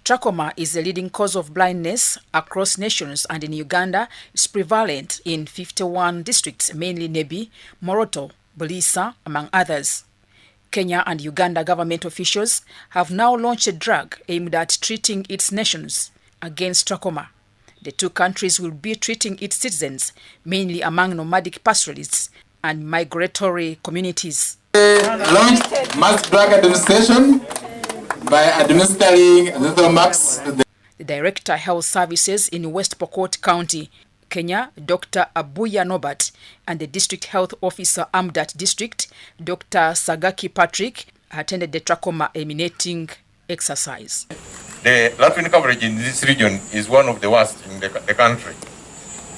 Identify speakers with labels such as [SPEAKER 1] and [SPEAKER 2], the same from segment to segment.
[SPEAKER 1] Trachoma is the leading cause of blindness across nations, and in Uganda, it's prevalent in 51 districts, mainly Nebi, Moroto, Bulisa, among others. Kenya and Uganda government officials have now launched a drug aimed at treating its nations against trachoma. The two countries will be treating its citizens, mainly among nomadic pastoralists and migratory communities.
[SPEAKER 2] Launched mass drug administration by administering the
[SPEAKER 1] Director of Health Services in West Pokot County, Kenya, Dr. Amudat, and the District Health Officer Amudat District, Dr. Sagaki Patrick, attended the trachoma eliminating exercise.
[SPEAKER 3] The latrine coverage in this region is one of the worst in the country.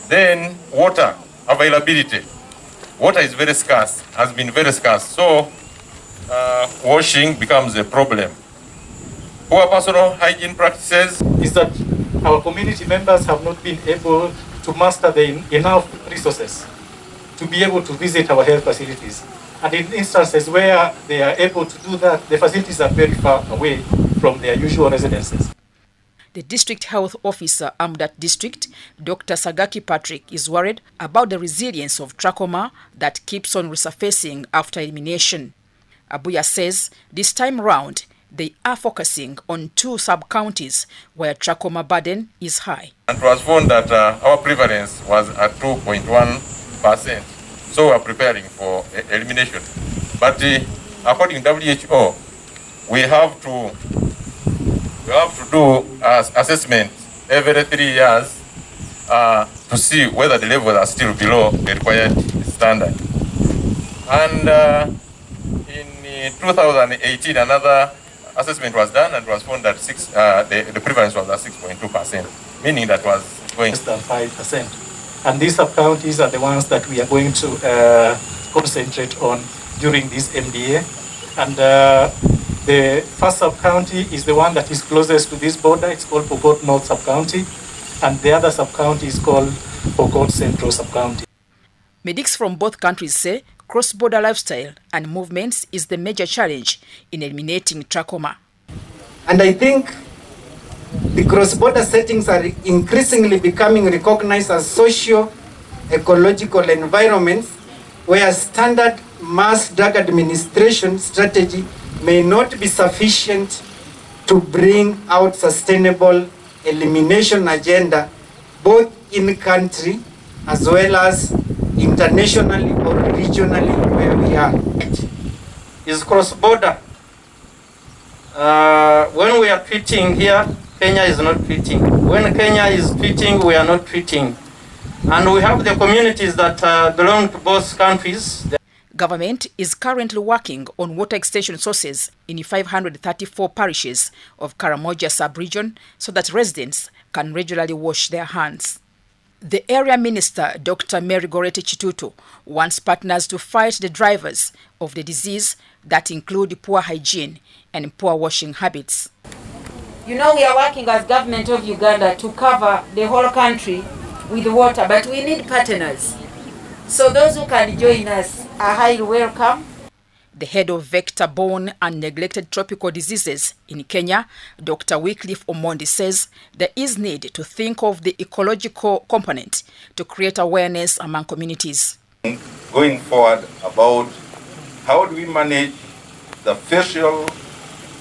[SPEAKER 3] Then water availability. Water is very scarce, has been very scarce, so washing becomes a problem. Poor personal hygiene practices
[SPEAKER 4] is that our community members have not been able to muster enough resources to be able to visit our health facilities. And in instances where they are able to do that, the facilities are very far away from their usual residences.
[SPEAKER 1] The District Health Officer Amudat District, Dr. Sagaki Patrick, is worried about the resilience of trachoma that keeps on resurfacing after elimination. Abuya says this time round, they are focusing on 2 sub-counties where trachoma burden is high.
[SPEAKER 3] And it was found that our prevalence was at 2.1%. So we are preparing for elimination. But according to WHO, we have to do assessment every 3 years to see whether the levels are still below the required standard. And in 2018, another assessment was done and it was found that the prevalence was at 6.2%, meaning that was going
[SPEAKER 4] less than 5%. And these sub-counties are the ones that we are going to concentrate on during this MDA. And the first sub-county is the one that is closest to this border. It's called Pokot North Sub-County. And the other sub-county is called Pokot Central Sub-County.
[SPEAKER 1] Medics from both countries say cross-border lifestyle and movements is the major challenge in eliminating trachoma.
[SPEAKER 5] And I think the cross-border settings are increasingly becoming recognized as socio-ecological environments where standard mass drug administration strategy may not be sufficient to bring out sustainable elimination agenda both in country as well as internationally or regionally where we are.
[SPEAKER 6] Is cross-border. When we are treating here, Kenya is not treating. When Kenya is treating, we are not treating. And we have the communities that belong to both countries.
[SPEAKER 1] Government is currently working on water extension sources in 534 parishes of Karamoja sub-region so that residents can regularly wash their hands. The area minister, Dr. Goretti Kitutu, wants partners to fight the drivers of the disease that include poor hygiene and poor washing habits.
[SPEAKER 7] You know, we are working as government of Uganda to cover the whole country with water, but we need partners. So those who can join us are highly welcome.
[SPEAKER 1] The head of vector-borne and neglected tropical diseases in Kenya, Dr. Wycliffe Omondi, says there is need to think of the ecological component to create awareness among communities.
[SPEAKER 8] Going forward about how do we manage the facial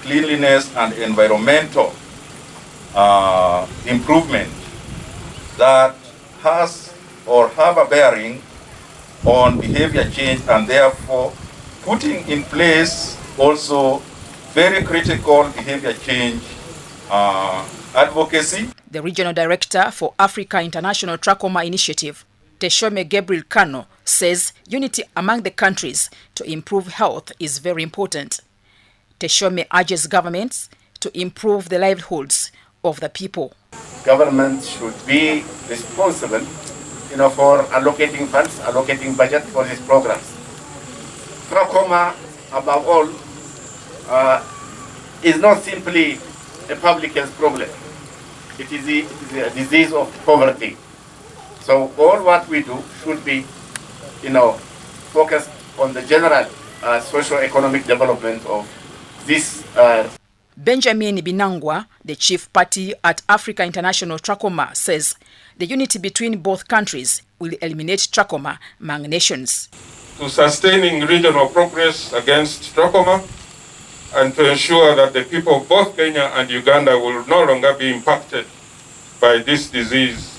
[SPEAKER 8] cleanliness and environmental improvement that has or have a bearing on behavior change, and therefore putting in place also very critical behavior change advocacy.
[SPEAKER 1] The Regional Director for Africa International Trachoma Initiative, Teshome Gabriel Kano, says unity among the countries to improve health is very important. Teshome urges governments to improve the livelihoods of the people.
[SPEAKER 9] Government should be responsible, for allocating funds, allocating budget for these programs. Trachoma, above all, is not simply a public health problem. It is a disease of poverty. So all what we do should be, focused on the general socio-economic development of this.
[SPEAKER 1] Benjamin Binangwa, the chief party at Africa International Trachoma, says the unity between both countries will eliminate trachoma among nations.
[SPEAKER 10] To sustaining regional progress against trachoma and to ensure that the people of both Kenya and Uganda will no longer be impacted by this disease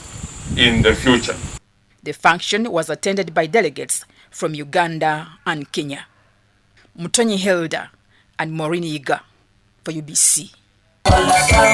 [SPEAKER 10] in the future.
[SPEAKER 1] The function was attended by delegates from Uganda and Kenya. Mutonyi Hilda and Maureen Iga for UBC.